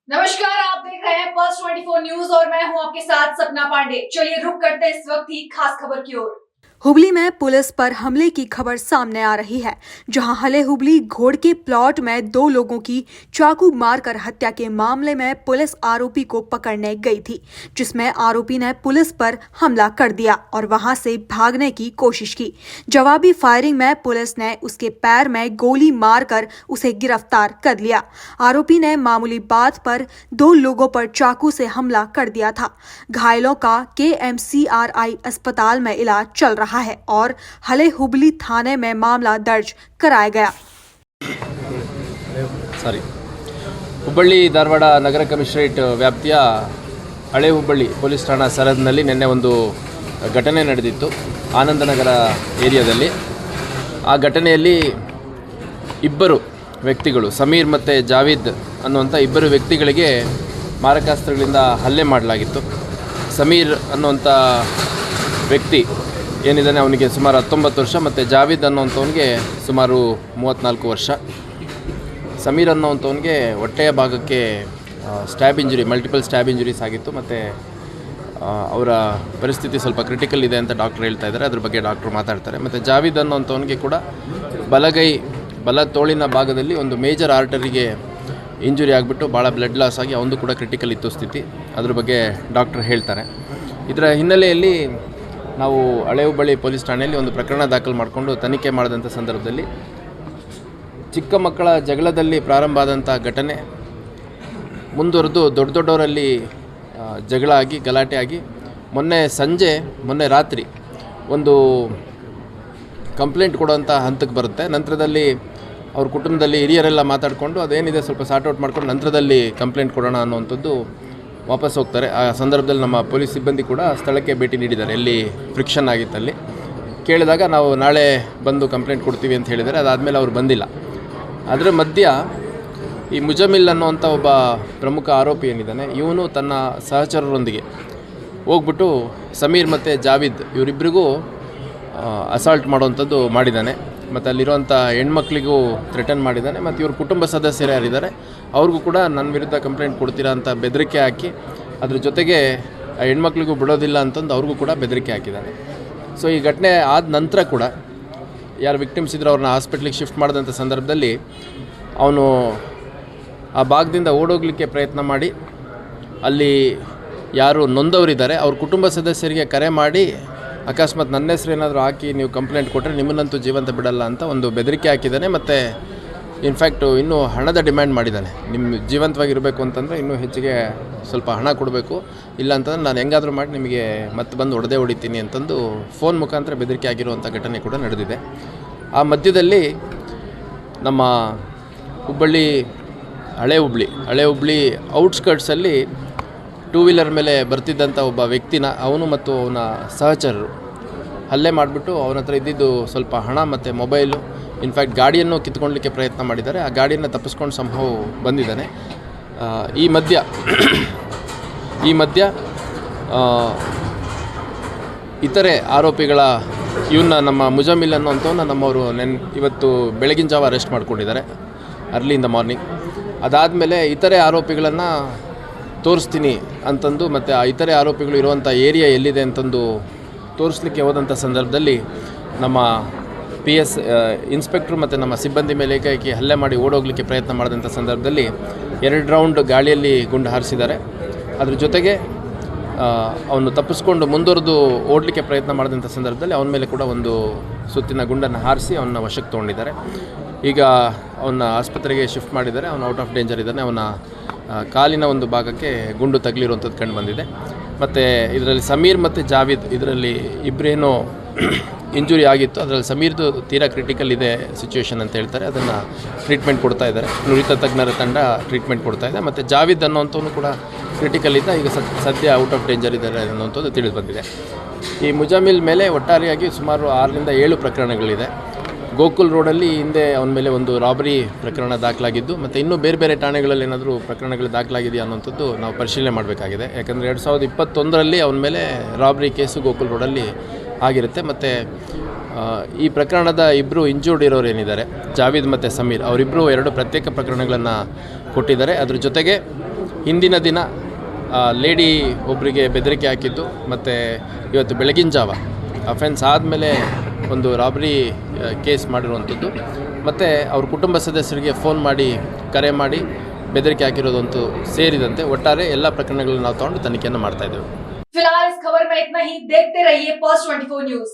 नमस्कार, आप देख रहे हैं पल्स 24 न्यूज और मैं हूं आपके साथ सपना पांडे। चलिए रुक करते हैं इस वक्त की खास खबर की ओर। हुबली में पुलिस पर हमले की खबर सामने आ रही है, जहां हले हुबली घोड़ के प्लॉट में 2 लोगों की चाकू मारकर हत्या के मामले में पुलिस आरोपी को पकड़ने गई थी, जिसमें आरोपी ने पुलिस पर हमला कर दिया और वहां से भागने की कोशिश की। जवाबी फायरिंग में पुलिस ने उसके पैर में गोली मारकर उसे गिरफ्तार कर लिया। आरोपी ने मामूली बात पर 2 लोगों पर चाकू से हमला कर दिया था। घायलों का KMCRI अस्पताल में इलाज चल रहा है और हले हुबली थाने में मामला दर्ज कराया गया। ಹುಬ್ಬಳ್ಳಿ ಧಾರವಾಡ ನಗರ ಕಮಿಷನರೇಟ್ ವ್ಯಾಪ್ತಿಯ ಹಳೆ ಹುಬ್ಬಳ್ಳಿ ಪೊಲೀಸ್ ಠಾಣಾ ಸರಹದ್ದಿನಲ್ಲಿ ನಿನ್ನೆ ಒಂದು ಘಟನೆ ನಡೆದಿತ್ತು ಆನಂದನಗರ ಏರಿಯಾದಲ್ಲಿ. ಆ ಘಟನೆಯಲ್ಲಿ ಇಬ್ಬರು ವ್ಯಕ್ತಿಗಳು ಸಮೀರ್ ಮತ್ತು ಜಾವೀದ್ ಅನ್ನುವಂಥ ಇಬ್ಬರು ವ್ಯಕ್ತಿಗಳಿಗೆ ಮಾರಕಾಸ್ತ್ರಗಳಿಂದ ಹಲ್ಲೆ ಮಾಡಲಾಗಿತ್ತು. ಸಮೀರ್ ಅನ್ನುವಂಥ ವ್ಯಕ್ತಿ ಏನಿದ್ದಾನೆ ಅವನಿಗೆ ಸುಮಾರು 19 ವರ್ಷ ಮತ್ತು ಜಾವೀದ್ ಅನ್ನೋವಂಥವನಿಗೆ ಸುಮಾರು 34 ವರ್ಷ. ಸಮೀರ್ ಅನ್ನೋವಂಥವನಿಗೆ ಹೊಟ್ಟೆಯ ಭಾಗಕ್ಕೆ ಮಲ್ಟಿಪಲ್ ಸ್ಟ್ಯಾಬ್ ಇಂಜುರೀಸ್ ಆಗಿತ್ತು ಮತ್ತು ಅವರ ಪರಿಸ್ಥಿತಿ ಸ್ವಲ್ಪ ಕ್ರಿಟಿಕಲ್ ಇದೆ ಅಂತ ಡಾಕ್ಟರ್ ಹೇಳ್ತಾ ಇದ್ದಾರೆ. ಅದ್ರ ಬಗ್ಗೆ ಡಾಕ್ಟ್ರು ಮಾತಾಡ್ತಾರೆ. ಮತ್ತು ಜಾವೀದ್ ಅನ್ನೋವಂಥವನಿಗೆ ಕೂಡ ಬಲ ತೋಳಿನ ಭಾಗದಲ್ಲಿ ಒಂದು ಮೇಜರ್ ಆರ್ಟರಿಗೆ ಇಂಜುರಿ ಆಗಿಬಿಟ್ಟು ಭಾಳ ಬ್ಲಡ್ ಲಾಸ್ ಆಗಿ ಅವನು ಕೂಡ ಕ್ರಿಟಿಕಲ್ ಇತ್ತು ಸ್ಥಿತಿ. ಅದ್ರ ಬಗ್ಗೆ ಡಾಕ್ಟರ್ ಹೇಳ್ತಾರೆ. ಇದರ ಹಿನ್ನೆಲೆಯಲ್ಲಿ ನಾವು ಹಳೆ ಹುಬ್ಬಳ್ಳಿ ಪೊಲೀಸ್ ಠಾಣೆಯಲ್ಲಿ ಒಂದು ಪ್ರಕರಣ ದಾಖಲು ಮಾಡಿಕೊಂಡು ತನಿಖೆ ಮಾಡಿದಂಥ ಸಂದರ್ಭದಲ್ಲಿ ಚಿಕ್ಕ ಮಕ್ಕಳ ಜಗಳದಲ್ಲಿ ಪ್ರಾರಂಭ ಆದಂಥ ಘಟನೆ ಮುಂದುವರೆದು ದೊಡ್ಡವರಲ್ಲಿ ಜಗಳ ಆಗಿ ಗಲಾಟೆ ಆಗಿ ಮೊನ್ನೆ ರಾತ್ರಿ ಒಂದು ಕಂಪ್ಲೇಂಟ್ ಕೊಡುವಂಥ ಹಂತಕ್ಕೆ ಬರುತ್ತೆ. ನಂತರದಲ್ಲಿ ಅವ್ರ ಕುಟುಂಬದಲ್ಲಿ ಹಿರಿಯರೆಲ್ಲ ಮಾತಾಡಿಕೊಂಡು ಅದೇನಿದೆ ಸ್ವಲ್ಪ ಸಾರ್ಟ್ಔಟ್ ಮಾಡ್ಕೊಂಡು ನಂತರದಲ್ಲಿ ಕಂಪ್ಲೇಂಟ್ ಕೊಡೋಣ ಅನ್ನುವಂಥದ್ದು ವಾಪಸ್ ಹೋಗ್ತಾರೆ. ಆ ಸಂದರ್ಭದಲ್ಲಿ ನಮ್ಮ ಪೊಲೀಸ್ ಸಿಬ್ಬಂದಿ ಕೂಡ ಸ್ಥಳಕ್ಕೆ ಭೇಟಿ ನೀಡಿದ್ದಾರೆ. ಎಲ್ಲಿ ಫ್ರಿಕ್ಷನ್ ಆಗಿತ್ತಲ್ಲಿ ಕೇಳಿದಾಗ ನಾವು ನಾಳೆ ಬಂದು ಕಂಪ್ಲೇಂಟ್ ಕೊಡ್ತೀವಿ ಅಂತ ಹೇಳಿದ್ದಾರೆ. ಅದಾದಮೇಲೆ ಅವ್ರು ಬಂದಿಲ್ಲ. ಅದರ ಮಧ್ಯ ಈ ಮುಜಮಿಲ್ ಅನ್ನುವಂಥ ಒಬ್ಬ ಪ್ರಮುಖ ಆರೋಪಿ ಏನಿದ್ದಾನೆ ಇವನು ತನ್ನ ಸಹಚರರೊಂದಿಗೆ ಹೋಗ್ಬಿಟ್ಟು ಸಮೀರ್ ಮತ್ತು ಜಾವೀದ್ ಇವರಿಬ್ಬರಿಗೂ ಅಸಾಲ್ಟ್ ಮಾಡುವಂಥದ್ದು ಮಾಡಿದ್ದಾನೆ. ಮತ್ತು ಅಲ್ಲಿರುವಂಥ ಹೆಣ್ಮಕ್ಳಿಗೂ ಥ್ರೆಟನ್ ಮಾಡಿದ್ದಾನೆ. ಮತ್ತು ಇವ್ರ ಕುಟುಂಬ ಸದಸ್ಯರು ಯಾರಿದ್ದಾರೆ ಅವ್ರಿಗೂ ಕೂಡ ನನ್ನ ವಿರುದ್ಧ ಕಂಪ್ಲೇಂಟ್ ಕೊಡ್ತೀರಾ ಅಂತ ಬೆದರಿಕೆ ಹಾಕಿ ಅದ್ರ ಜೊತೆಗೆ ಆ ಹೆಣ್ಮಕ್ಳಿಗೂ ಬಿಡೋದಿಲ್ಲ ಅಂತಂದು ಅವ್ರಿಗೂ ಕೂಡ ಬೆದರಿಕೆ ಹಾಕಿದ್ದಾನೆ. ಸೊ ಈ ಘಟನೆ ಆದ ನಂತರ ಕೂಡ ಯಾರು ವಿಕ್ಟಿಮ್ಸ್ ಇದ್ದರೂ ಅವ್ರನ್ನ ಹಾಸ್ಪಿಟ್ಲಿಗೆ ಶಿಫ್ಟ್ ಮಾಡಿದಂಥ ಸಂದರ್ಭದಲ್ಲಿ ಅವನು ಆ ಭಾಗದಿಂದ ಓಡೋಗ್ಲಿಕ್ಕೆ ಪ್ರಯತ್ನ ಮಾಡಿ ಅಲ್ಲಿ ಯಾರು ನೊಂದವರಿದ್ದಾರೆ ಅವ್ರ ಕುಟುಂಬ ಸದಸ್ಯರಿಗೆ ಕರೆ ಮಾಡಿ ಅಕಸ್ಮಾತ್ ನನ್ನ ಹೆಸರು ಏನಾದರೂ ಹಾಕಿ ನೀವು ಕಂಪ್ಲೇಂಟ್ ಕೊಟ್ಟರೆ ನಿಮ್ಮನ್ನಂತೂ ಜೀವಂತ ಬಿಡಲ್ಲ ಅಂತ ಒಂದು ಬೆದರಿಕೆ ಹಾಕಿದ್ದಾನೆ. ಮತ್ತು ಇನ್ಫ್ಯಾಕ್ಟು ಇನ್ನೂ ಹಣದ ಡಿಮ್ಯಾಂಡ್ ಮಾಡಿದ್ದಾನೆ. ನಿಮ್ಮ ಜೀವಂತವಾಗಿರಬೇಕು ಅಂತಂದರೆ ಇನ್ನೂ ಹೆಚ್ಚಿಗೆ ಸ್ವಲ್ಪ ಹಣ ಕೊಡಬೇಕು, ಇಲ್ಲ ಅಂತಂದರೆ ನಾನು ಹೆಂಗಾದರೂ ಮಾಡಿ ನಿಮಗೆ ಮತ್ತೆ ಬಂದು ಹೊಡಿತೀನಿ ಅಂತಂದು ಫೋನ್ ಮುಖಾಂತರ ಬೆದರಿಕೆ ಆಗಿರುವಂಥ ಘಟನೆ ಕೂಡ ನಡೆದಿದೆ. ಆ ಮಧ್ಯದಲ್ಲಿ ನಮ್ಮ ಹಳೆ ಹುಬ್ಬಳ್ಳಿ ಔಟ್ಸ್ಕರ್ಟ್ಸಲ್ಲಿ 2 ವೀಲರ್ ಮೇಲೆ ಬರ್ತಿದ್ದಂಥ ಒಬ್ಬ ವ್ಯಕ್ತಿನ ಅವನು ಮತ್ತು ಅವನ ಸಹಚರರು ಹಲ್ಲೆ ಮಾಡಿಬಿಟ್ಟು ಅವನ ಹತ್ರ ಇದ್ದಿದ್ದು ಸ್ವಲ್ಪ ಹಣ ಮತ್ತು ಮೊಬೈಲು, ಇನ್ಫ್ಯಾಕ್ಟ್ ಗಾಡಿಯನ್ನು ಕಿತ್ಕೊಳ್ಳಲಿಕ್ಕೆ ಪ್ರಯತ್ನ ಮಾಡಿದ್ದಾರೆ. ಆ ಗಾಡಿಯನ್ನು ತಪ್ಪಿಸ್ಕೊಂಡು ಸಂಭವ ಬಂದಿದ್ದಾನೆ. ಈ ಮಧ್ಯ ಇತರೆ ಆರೋಪಿಗಳ ಇವನ್ನ ನಮ್ಮ ಮುಜಮಿಲ್ ಅನ್ನೋಂಥವನ್ನ ನಮ್ಮವರು ಇವತ್ತು ಬೆಳಗಿನ ಜಾವ ಅರೆಸ್ಟ್ ಮಾಡ್ಕೊಂಡಿದ್ದಾರೆ, ಅರ್ಲಿ ಇನ್ ದ ಮಾರ್ನಿಂಗ್. ಅದಾದಮೇಲೆ ಇತರೆ ಆರೋಪಿಗಳನ್ನು ತೋರಿಸ್ತೀನಿ ಅಂತಂದು ಮತ್ತು ಆ ಇತರೆ ಆರೋಪಿಗಳು ಇರುವಂಥ ಏರಿಯಾ ಎಲ್ಲಿದೆ ಅಂತಂದು ತೋರಿಸ್ಲಿಕ್ಕೆ ಹೋದಂಥ ಸಂದರ್ಭದಲ್ಲಿ ನಮ್ಮ PS ಇನ್ಸ್ಪೆಕ್ಟ್ರು ಮತ್ತು ನಮ್ಮ ಸಿಬ್ಬಂದಿ ಮೇಲೆ ಏಕಾಏಕಿ ಹಲ್ಲೆ ಮಾಡಿ ಓಡೋಗ್ಲಿಕ್ಕೆ ಪ್ರಯತ್ನ ಮಾಡಿದಂಥ ಸಂದರ್ಭದಲ್ಲಿ 2 ರೌಂಡ್ ಗಾಳಿಯಲ್ಲಿ ಗುಂಡು ಹಾರಿಸಿದ್ದಾರೆ. ಅದ್ರ ಜೊತೆಗೆ ಅವನು ತಪ್ಪಿಸ್ಕೊಂಡು ಮುಂದುವರೆದು ಓಡಲಿಕ್ಕೆ ಪ್ರಯತ್ನ ಮಾಡಿದಂಥ ಸಂದರ್ಭದಲ್ಲಿ ಅವನ ಮೇಲೆ ಕೂಡ ಒಂದು ಸುತ್ತಿನ ಗುಂಡನ್ನು ಹಾರಿಸಿ ಅವನ್ನ ವಶಕ್ಕೆ ತೊಗೊಂಡಿದ್ದಾರೆ. ಈಗ ಅವನ್ನ ಆಸ್ಪತ್ರೆಗೆ ಶಿಫ್ಟ್ ಮಾಡಿದ್ದಾರೆ. ಅವನು ಔಟ್ ಆಫ್ ಡೇಂಜರ್ ಇದ್ದಾನೆ. ಅವನ ಕಾಲಿನ ಒಂದು ಭಾಗಕ್ಕೆ ಗುಂಡು ತಗಲಿರುವಂಥದ್ದು ಕಂಡು ಬಂದಿದೆ. ಮತ್ತು ಇದರಲ್ಲಿ ಸಮೀರ್ ಮತ್ತು ಜಾವೀದ್ ಇದರಲ್ಲಿ ಇಬ್ಬರೇನೋ ಇಂಜುರಿ ಆಗಿತ್ತು. ಅದರಲ್ಲಿ ಸಮೀರ್ದು ತೀರಾ ಕ್ರಿಟಿಕಲ್ ಇದೆ ಸಿಚುವೇಶನ್ ಅಂತ ಹೇಳ್ತಾರೆ. ಅದನ್ನು ಟ್ರೀಟ್ಮೆಂಟ್ ಕೊಡ್ತಾ ಇದ್ದಾರೆ. ನುರಿತ ತಜ್ಞರ ತಂಡ ಟ್ರೀಟ್ಮೆಂಟ್ ಕೊಡ್ತಾ ಇದೆ. ಮತ್ತು ಜಾವೀದ್ ಅನ್ನೋವಂಥವನು ಕೂಡ ಕ್ರಿಟಿಕಲ್ ಇದ್ದ, ಈಗ ಸದ್ಯ ಔಟ್ ಆಫ್ ಡೇಂಜರ್ ಇದ್ದಾರೆ ಅನ್ನೋವಂಥದ್ದು ತಿಳಿದು ಬಂದಿದೆ. ಈ ಮುಜಮಿಲ್ ಮೇಲೆ ಒಟ್ಟಾರೆಯಾಗಿ ಸುಮಾರು 6ರಿಂದ 7 ಪ್ರಕರಣಗಳಿದೆ. ಗೋಕುಲ್ ರೋಡಲ್ಲಿ ಹಿಂದೆ ಅವನ ಮೇಲೆ ಒಂದು ರಾಬರಿ ಪ್ರಕರಣ ದಾಖಲಾಗಿದ್ದು ಮತ್ತು ಇನ್ನೂ ಬೇರೆ ಠಾಣೆಗಳಲ್ಲಿ ಏನಾದರೂ ಪ್ರಕರಣಗಳು ದಾಖಲಾಗಿದೆಯಾ ಅನ್ನೋಂಥದ್ದು ನಾವು ಪರಿಶೀಲನೆ ಮಾಡಬೇಕಾಗಿದೆ. ಯಾಕಂದರೆ 2021ರಲ್ಲಿ ಅವನ ಮೇಲೆ ರಾಬರಿ ಕೇಸು ಗೋಕುಲ್ ರೋಡಲ್ಲಿ ಆಗಿರುತ್ತೆ. ಮತ್ತು ಈ ಪ್ರಕರಣದ ಇಬ್ಬರು ಇಂಜೂರ್ಡ್ ಇರೋರು ಏನಿದ್ದಾರೆ ಜಾವೀದ್ ಮತ್ತು ಸಮೀರ್ ಅವರಿಬ್ಬರು 2 ಪ್ರತ್ಯೇಕ ಪ್ರಕರಣಗಳನ್ನು ಕೊಟ್ಟಿದ್ದಾರೆ. ಅದ್ರ ಜೊತೆಗೆ ಹಿಂದಿನ ದಿನ ಲೇಡಿ ಒಬ್ಬರಿಗೆ ಬೆದರಿಕೆ ಹಾಕಿದ್ದು ಮತ್ತು ಇವತ್ತು ಬೆಳಗಿನ ಜಾವ ಅಫೆನ್ಸ್ ಆದಮೇಲೆ ಒಂದು ರಾಬರಿ ಕೇಸ್ ಮಾಡಿರುವಂಥದ್ದು ಮತ್ತು ಅವ್ರ ಕುಟುಂಬ ಸದಸ್ಯರಿಗೆ ಫೋನ್ ಮಾಡಿ ಕರೆ ಮಾಡಿ ಬೆದರಿಕೆ ಹಾಕಿರೋದಂತೂ ಸೇರಿದಂತೆ ಒಟ್ಟಾರೆ ಎಲ್ಲ ಪ್ರಕರಣಗಳನ್ನು ನಾವು ತಗೊಂಡು ತನಿಖೆಯನ್ನು ಮಾಡ್ತಾ ಇದ್ದೇವೆ. फिलहाल इस खबर में इतना ही। देखते रहिए Pulse 24 न्यूज।